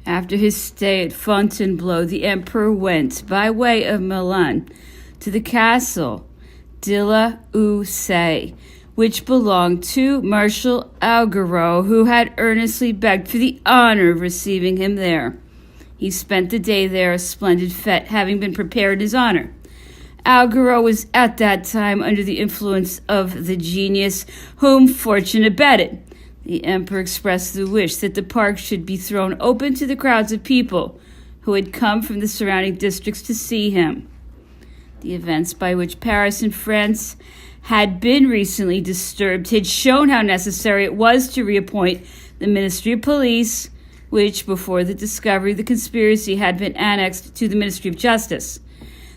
After his stay at Fontainebleau, the emperor went, by way of Milan, to the castle de la Houssaye, which belonged to Marshal Augereau, who had earnestly begged for the honor of receiving him there. He spent the day there, a splendid fete having been prepared in his honor. Augereau was at that time under the influence of the genius whom fortune abetted. The emperor expressed the wish that the park should be thrown open to the crowds of people who had come from the surrounding districts to see him. The events by which Paris and France had been recently disturbed had shown how necessary it was to reappoint the Ministry of Police, which, before the discovery of the conspiracy, had been annexed to the Ministry of Justice.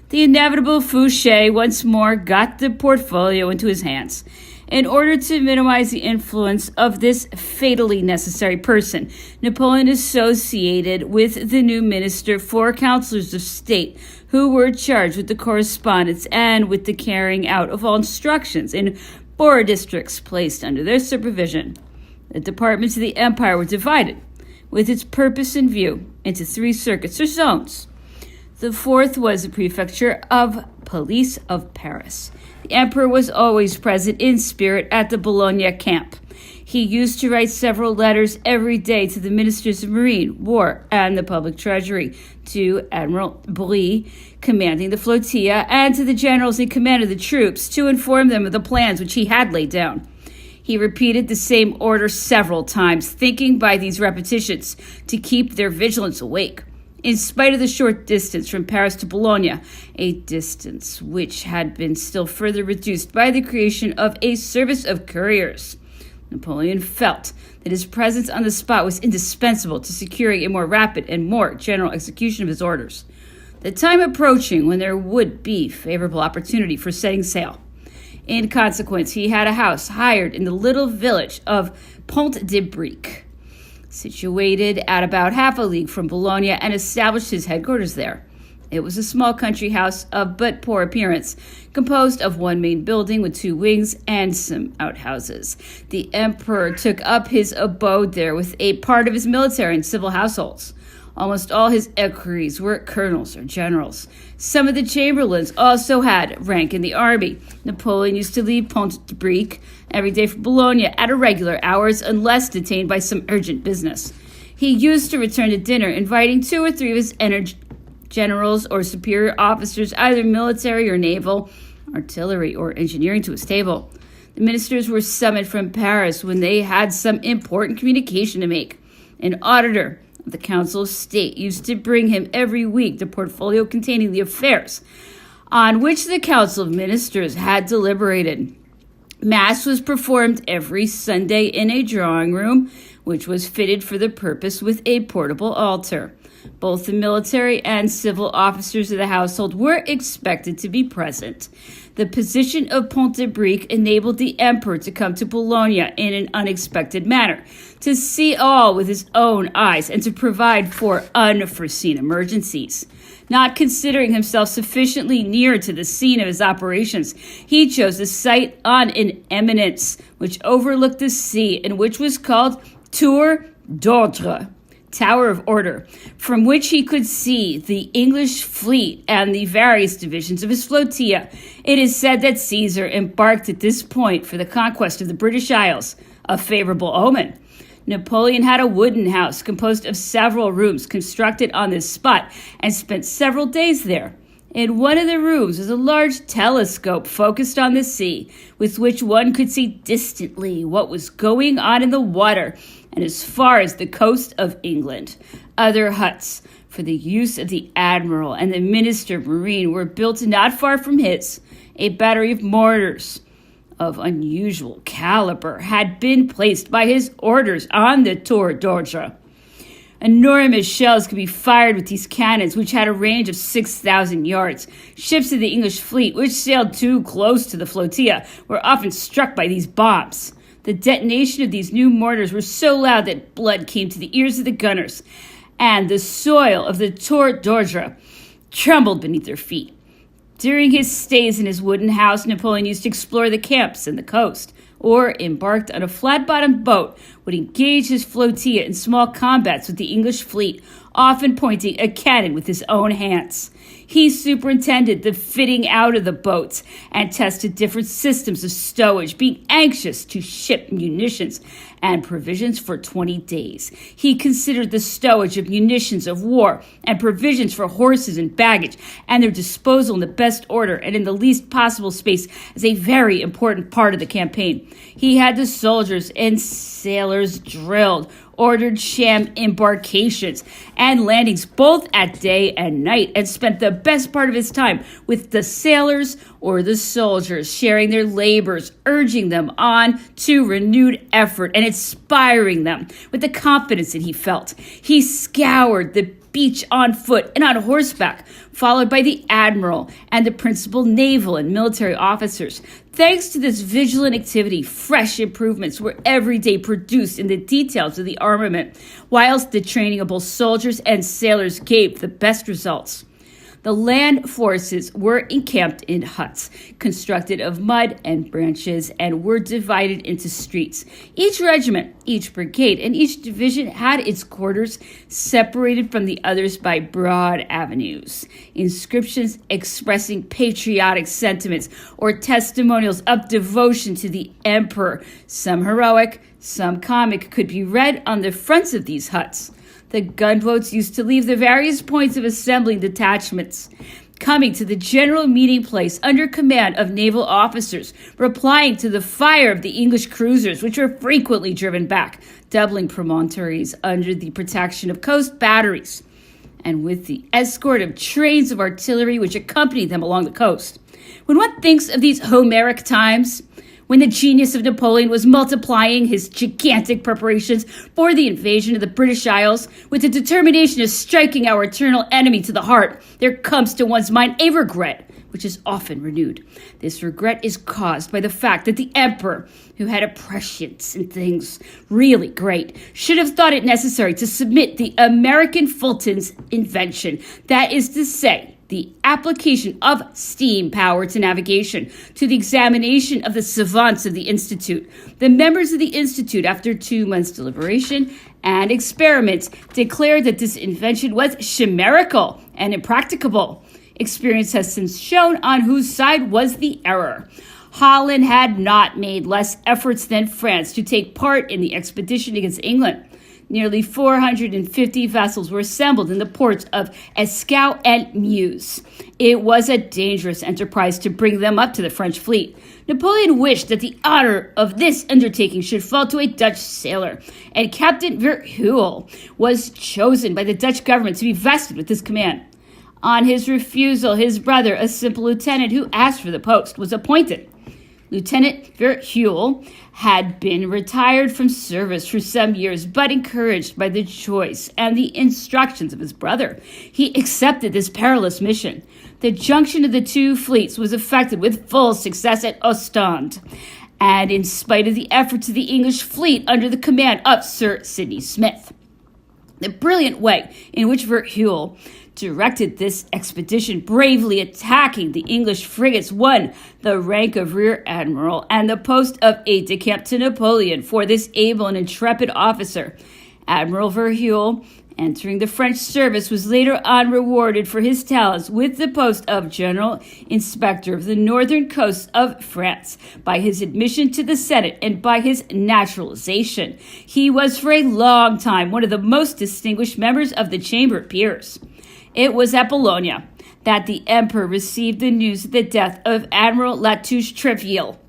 The inevitable Fouché once more got the portfolio into his hands. In order to minimize the influence of this fatally necessary person, Napoleon associated with the new minister 4 counselors of state who were charged with the correspondence and with the carrying out of all instructions in borough districts placed under their supervision. The departments of the empire were divided, with its purpose in view, into 3 circuits or zones. The 4th was the prefecture of police of Paris. The emperor was always present in spirit at the Bologna camp. He used to write several letters every day to the ministers of marine, war, and the public treasury, to Admiral Brie, commanding the flotilla, and to the generals in command of the troops, to inform them of the plans which he had laid down. He repeated the same order several times, thinking by these repetitions to keep their vigilance awake. In spite of the short distance from Paris to Bologna, a distance which had been still further reduced by the creation of a service of couriers, Napoleon felt that his presence on the spot was indispensable to securing a more rapid and more general execution of his orders. The time approaching when there would be favorable opportunity for setting sail. In consequence, he had a house hired in the little village of Pont-de-Brique, situated at about half a league from Bologna, and established his headquarters there. It was a small country house of but poor appearance, composed of 1 main building with 2 wings and some outhouses. The emperor took up his abode there with a part of his military and civil households. Almost all his equerries were colonels or generals. Some of the chamberlains also had rank in the army. Napoleon used to leave Pont-de-Brique every day for Bologna at irregular hours unless detained by some urgent business. He used to return to dinner, inviting 2 or 3 of his generals or superior officers, either military or naval, artillery or engineering, to his table. The ministers were summoned from Paris when they had some important communication to make. An auditor the Council of State used to bring him every week the portfolio containing the affairs on which the Council of Ministers had deliberated. Mass was performed every Sunday in a drawing room, which was fitted for the purpose with a portable altar. Both the military and civil officers of the household were expected to be present. The position of Pont-de-Brique enabled the emperor to come to Bologna in an unexpected manner, to see all with his own eyes, and to provide for unforeseen emergencies. Not considering himself sufficiently near to the scene of his operations, he chose a site on an eminence which overlooked the sea and which was called Tour d'Ordre, Tower of Order, from which he could see the English fleet and the various divisions of his flotilla. It is said that Caesar embarked at this point for the conquest of the British Isles, a favorable omen. Napoleon had a wooden house composed of several rooms constructed on this spot and spent several days there. In one of the rooms was a large telescope focused on the sea, with which one could see distantly what was going on in the water and as far as the coast of England. Other huts for the use of the admiral and the minister of marine were built not far from his. A battery of mortars of unusual caliber had been placed by his orders on the Tour d'Ordre. Enormous shells could be fired with these cannons, which had a range of 6,000 yards. Ships of the English fleet, which sailed too close to the flotilla, were often struck by these bombs. The detonation of these new mortars were so loud that blood came to the ears of the gunners, and the soil of the Tour d'Ordre trembled beneath their feet. During his stays in his wooden house, Napoleon used to explore the camps and the coast. or embarked on a flat-bottomed boat, would engage his flotilla in small combats with the English fleet, often pointing a cannon with his own hands. He superintended the fitting out of the boats and tested different systems of stowage, being anxious to ship munitions and provisions for 20 days. He considered the stowage of munitions of war and provisions for horses and baggage and their disposal in the best order and in the least possible space as a very important part of the campaign. He had the soldiers and sailors drilled, ordered sham embarkations and landings both at day and night, and spent the best part of his time with the sailors or the soldiers, sharing their labors, urging them on to renewed effort and inspiring them with the confidence that he felt. He scoured the beach on foot and on horseback, followed by the admiral and the principal naval and military officers. Thanks to this vigilant activity, fresh improvements were every day produced in the details of the armament, whilst the training of both soldiers and sailors gave the best results. The land forces were encamped in huts, constructed of mud and branches, and were divided into streets. Each regiment, each brigade, and each division had its quarters separated from the others by broad avenues. Inscriptions expressing patriotic sentiments or testimonials of devotion to the emperor, some heroic, some comic, could be read on the fronts of these huts. The gunboats used to leave the various points of assembling detachments, coming to the general meeting place under command of naval officers, replying to the fire of the English cruisers, which were frequently driven back, doubling promontories under the protection of coast batteries, and with the escort of trains of artillery which accompanied them along the coast. When one thinks of these Homeric times, when the genius of Napoleon was multiplying his gigantic preparations for the invasion of the British Isles with the determination of striking our eternal enemy to the heart, there comes to one's mind a regret, which is often renewed. This regret is caused by the fact that the emperor, who had a prescience in things really great, should have thought it necessary to submit the American Fulton's invention, that is to say, the application of steam power to navigation, to the examination of the savants of the Institute. The members of the Institute, after 2 months' deliberation and experiments, declared that this invention was chimerical and impracticable. Experience has since shown on whose side was the error. Holland had not made less efforts than France to take part in the expedition against England. Nearly 450 vessels were assembled in the ports of Escaux and Meuse. It was a dangerous enterprise to bring them up to the French fleet. Napoleon wished that the honor of this undertaking should fall to a Dutch sailor, and Captain Verhuell was chosen by the Dutch government to be vested with this command. On his refusal, his brother, a simple lieutenant who asked for the post, was appointed. Lieutenant Verhuell had been retired from service for some years, but encouraged by the choice and the instructions of his brother, he accepted this perilous mission. The junction of the two fleets was effected with full success at Ostend, and in spite of the efforts of the English fleet under the command of Sir Sidney Smith. The brilliant way in which Verhuell directed this expedition, bravely attacking the English frigates, won the rank of rear admiral and the post of aide-de-camp to Napoleon for this able and intrepid officer. Admiral Verhuell, entering the French service, was later on rewarded for his talents with the post of General Inspector of the northern coasts of France by his admission to the Senate and by his naturalization. He was for a long time one of the most distinguished members of the Chamber of Peers. It was at Bologna that the emperor received the news of the death of Admiral Latouche-Treville,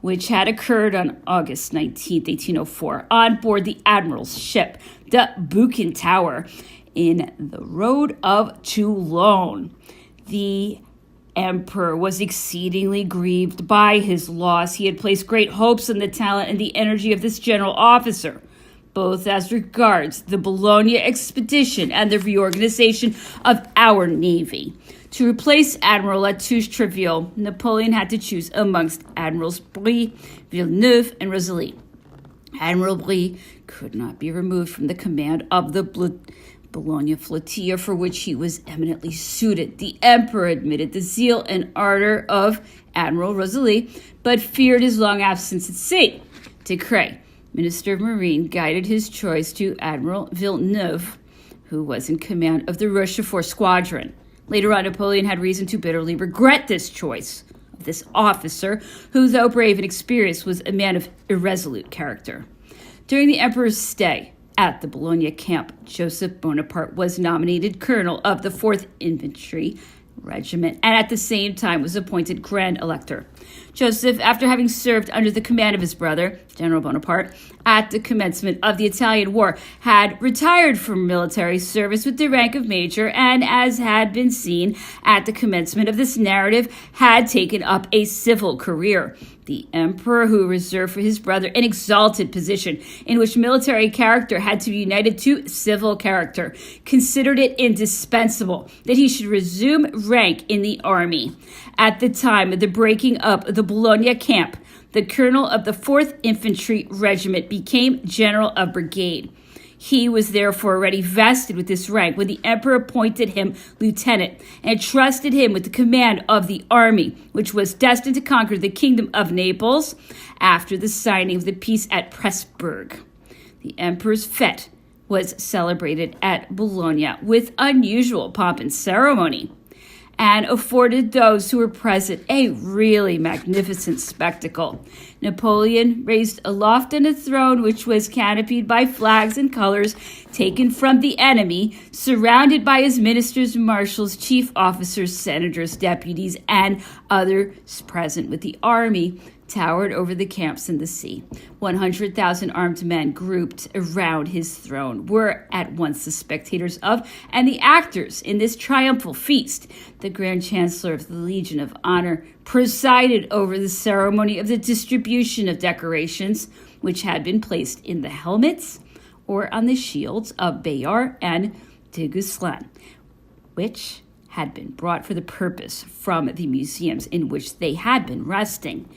which had occurred on August 19, 1804, on board the admiral's ship, the Buchan Tower, in the road of Toulon. The emperor was exceedingly grieved by his loss. He had placed great hopes in the talent and the energy of this general officer, both as regards the Bologna expedition and the reorganization of our navy. To replace Admiral Latouche-Treville, Napoleon had to choose amongst Admirals Brie, Villeneuve, and Rosalie. Admiral Brie could not be removed from the command of the Bologna flotilla, for which he was eminently suited. The emperor admitted the zeal and ardor of Admiral Rosalie, but feared his long absence at sea. Decré, Minister of Marine, guided his choice to Admiral Villeneuve, who was in command of the Rochefort squadron. Later on, Napoleon had reason to bitterly regret this choice of this officer, who, though brave and experienced, was a man of irresolute character. During the emperor's stay at the Bologna camp, Joseph Bonaparte was nominated colonel of the 4th Infantry Regiment and at the same time was appointed Grand Elector. Joseph, after having served under the command of his brother, General Bonaparte, at the commencement of the Italian War, had retired from military service with the rank of major and, as had been seen at the commencement of this narrative, had taken up a civil career. The emperor, who reserved for his brother an exalted position in which military character had to be united to civil character, considered it indispensable that he should resume rank in the army. At the time of the breaking up of the Bologna camp, the colonel of the 4th Infantry Regiment became general of brigade. He was therefore already vested with this rank when the emperor appointed him lieutenant and entrusted him with the command of the army, which was destined to conquer the kingdom of Naples after the signing of the peace at Pressburg. The emperor's fete was celebrated at Bologna with unusual pomp and ceremony, and afforded those who were present a really magnificent spectacle. Napoleon, raised aloft on a throne which was canopied by flags and colors taken from the enemy, surrounded by his ministers, marshals, chief officers, senators, deputies, and others present with the army, towered over the camps and the sea. 100,000 armed men grouped around his throne were at once the spectators of and the actors in this triumphal feast. The Grand Chancellor of the Legion of Honor presided over the ceremony of the distribution of decorations, which had been placed in the helmets or on the shields of Bayard and de Gouselin, which had been brought for the purpose from the museums in which they had been resting.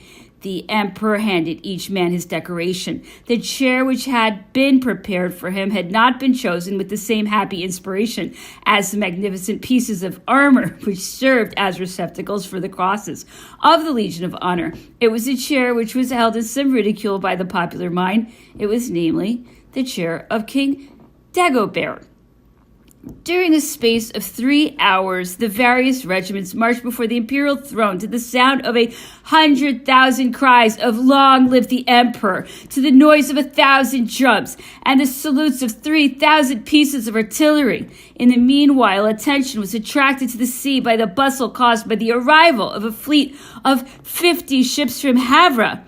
The emperor handed each man his decoration. The chair which had been prepared for him had not been chosen with the same happy inspiration as the magnificent pieces of armor which served as receptacles for the crosses of the Legion of Honor. It was a chair which was held in some ridicule by the popular mind. It was namely the chair of King Dagobert. During the space of 3 hours, the various regiments marched before the imperial throne to the sound of 100,000 cries of "Long live the Emperor," to the noise of 1,000 drums, and the salutes of 3,000 pieces of artillery. In the meanwhile, attention was attracted to the sea by the bustle caused by the arrival of a fleet of 50 ships from Havre,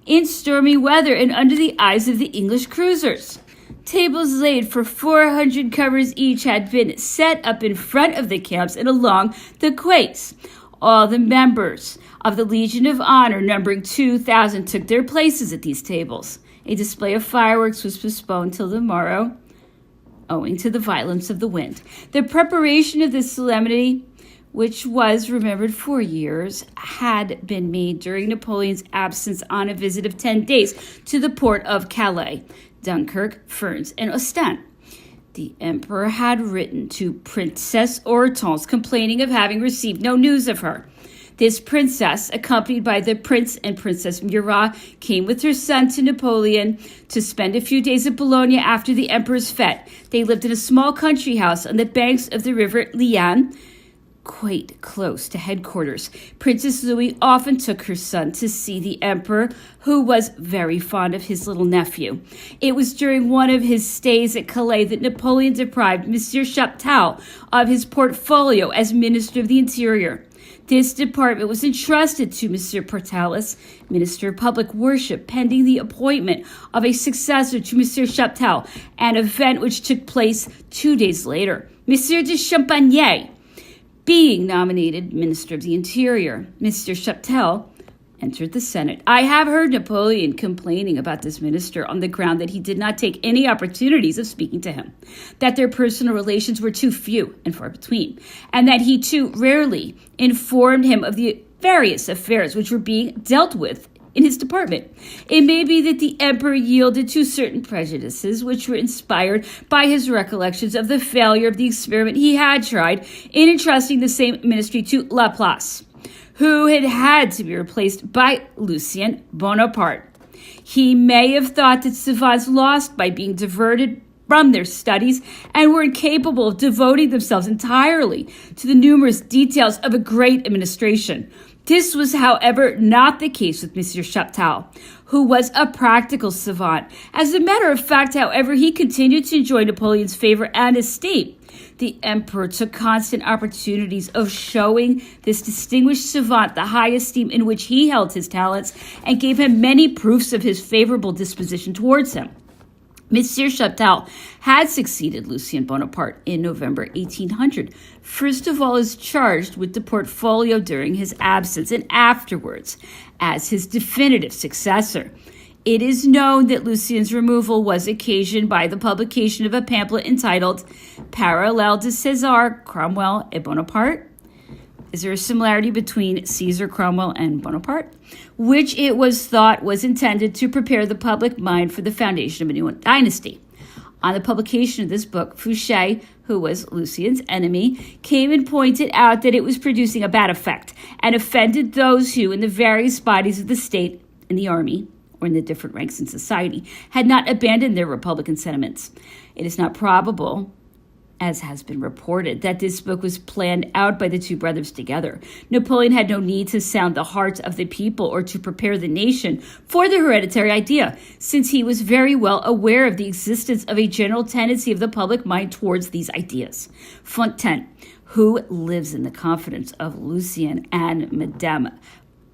in stormy weather and under the eyes of the English cruisers. Tables laid for 400 covers each had been set up in front of the camps and along the quays. All the members of the Legion of Honor, numbering 2,000, took their places at these tables. A display of fireworks was postponed till the morrow, owing to the violence of the wind. The preparation of this solemnity, which was remembered for years, had been made during Napoleon's absence on a visit of 10 days to the port of Calais, Dunkirk, Ferns, and Ostend. The emperor had written to Princess Hortense complaining of having received no news of her. This princess, accompanied by the Prince and Princess Murat, came with her son to Napoleon to spend a few days at Bologna after the emperor's fete. They lived in a small country house on the banks of the river Liane, quite close to headquarters. Princess Louis often took her son to see the emperor, who was very fond of his little nephew. It was during one of his stays at Calais that Napoleon deprived Monsieur Chaptal of his portfolio as Minister of the Interior. This department was entrusted to Monsieur Portalis, Minister of Public Worship, pending the appointment of a successor to Monsieur Chaptal, an event which took place 2 days later. Monsieur de Champagny being nominated Minister of the Interior, Mr. Chaptal entered the Senate. I have heard Napoleon complaining about this minister on the ground that he did not take any opportunities of speaking to him, that their personal relations were too few and far between, and that he too rarely informed him of the various affairs which were being dealt with in his department. It may be that the emperor yielded to certain prejudices which were inspired by his recollections of the failure of the experiment he had tried in entrusting the same ministry to Laplace, who had to be replaced by Lucien Bonaparte. He may have thought that savants lost by being diverted from their studies and were incapable of devoting themselves entirely to the numerous details of a great administration. This was, however, not the case with Monsieur Chaptal, who was a practical savant. As a matter of fact, however, he continued to enjoy Napoleon's favor and esteem. The emperor took constant opportunities of showing this distinguished savant the high esteem in which he held his talents and gave him many proofs of his favorable disposition towards him. Monsieur Chaptal had succeeded Lucien Bonaparte in November 1800, first of all as charged with the portfolio during his absence and afterwards as his definitive successor. It is known that Lucien's removal was occasioned by the publication of a pamphlet entitled Parallèle de César, Cromwell et Bonaparte. Is there a similarity between Caesar, Cromwell, and Bonaparte? Which it was thought was intended to prepare the public mind for the foundation of a new dynasty. On the publication of this book, Fouché, who was Lucien's enemy, came and pointed out that it was producing a bad effect and offended those who, in the various bodies of the state, in the army, or in the different ranks in society, had not abandoned their Republican sentiments. It is not probable, as has been reported, that this book was planned out by the two brothers together. Napoleon had no need to sound the hearts of the people or to prepare the nation for the hereditary idea, since he was very well aware of the existence of a general tendency of the public mind towards these ideas. Fontaine, who lives in the confidence of Lucien and Madame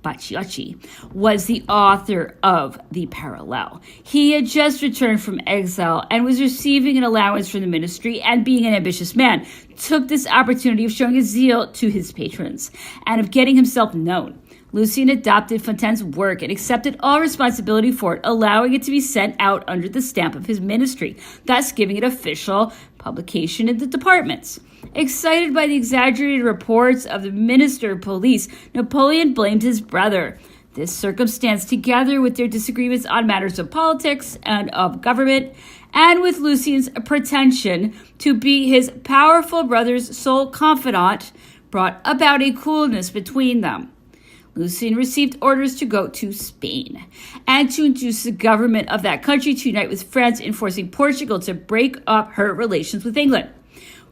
Bacciochi, was the author of the Parallel. He had just returned from exile and was receiving an allowance from the ministry, and being an ambitious man, took this opportunity of showing his zeal to his patrons and of getting himself known. Lucien adopted Fontaine's work and accepted all responsibility for it, allowing it to be sent out under the stamp of his ministry, thus giving it official publication in the departments. Excited by the exaggerated reports of the Minister of Police, Napoleon blamed his brother. This circumstance, together with their disagreements on matters of politics and of government, and with Lucien's pretension to be his powerful brother's sole confidant, brought about a coolness between them. Lucien received orders to go to Spain and to induce the government of that country to unite with France in forcing Portugal to break up her relations with England.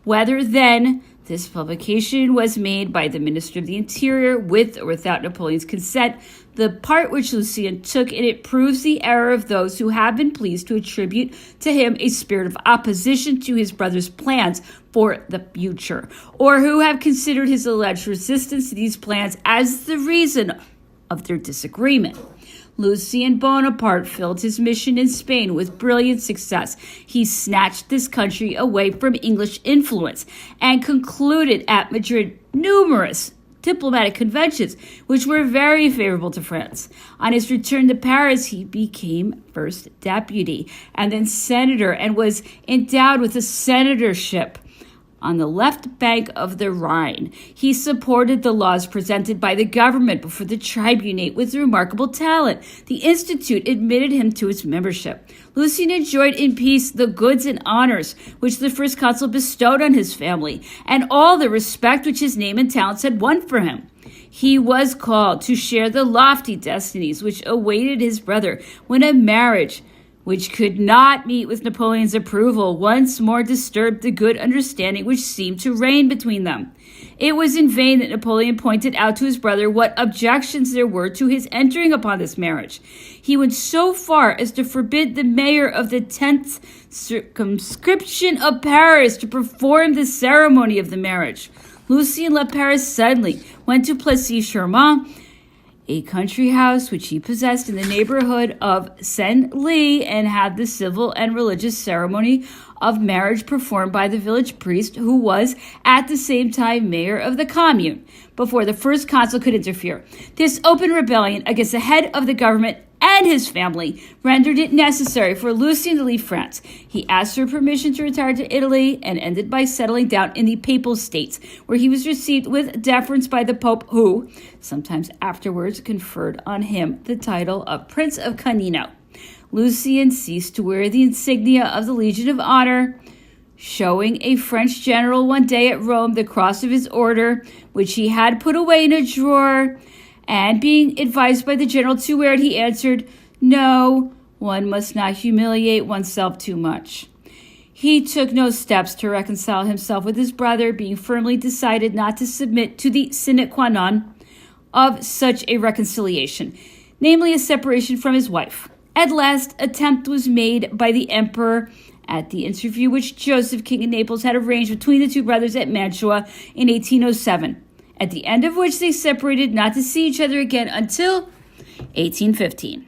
Whether then this publication was made by the Minister of the Interior with or without Napoleon's consent, the part which Lucien took in it proves the error of those who have been pleased to attribute to him a spirit of opposition to his brother's plans for the future, or who have considered his alleged resistance to these plans as the reason of their disagreement. Lucien Bonaparte filled his mission in Spain with brilliant success. He snatched this country away from English influence and concluded at Madrid numerous diplomatic conventions, which were very favorable to France. On his return to Paris, he became first deputy and then senator and was endowed with a senatorship on the left bank of the Rhine. He supported the laws presented by the government before the tribunate with remarkable talent. The institute admitted him to its membership. Lucien enjoyed in peace the goods and honors which the first consul bestowed on his family, and all the respect which his name and talents had won for him. He was called to share the lofty destinies which awaited his brother when a marriage which could not meet with Napoleon's approval, once more disturbed the good understanding which seemed to reign between them. It was in vain that Napoleon pointed out to his brother what objections there were to his entering upon this marriage. He went so far as to forbid the mayor of the 10th circumscription of Paris to perform the ceremony of the marriage. Lucien left Paris suddenly, went to Plessis-Charmant, a country house which he possessed in the neighborhood of Senlis, and had the civil and religious ceremony of marriage performed by the village priest, who was at the same time mayor of the commune, before the first consul could interfere. This open rebellion against the head of the government and his family rendered it necessary for Lucian to leave France. He asked for permission to retire to Italy and ended by settling down in the Papal States, where he was received with deference by the Pope, who, sometimes afterwards, conferred on him the title of Prince of Canino. Lucian ceased to wear the insignia of the Legion of Honor, showing a French general one day at Rome the cross of his order, which he had put away in a drawer, and being advised by the general to wear it, he answered, "No, one must not humiliate oneself too much." He took no steps to reconcile himself with his brother, being firmly decided not to submit to the sine qua non of such a reconciliation, namely a separation from his wife. At last, attempt was made by the emperor at the interview which Joseph, King of Naples, had arranged between the two brothers at Mantua in 1807, at the end of which they separated not to see each other again until 1815.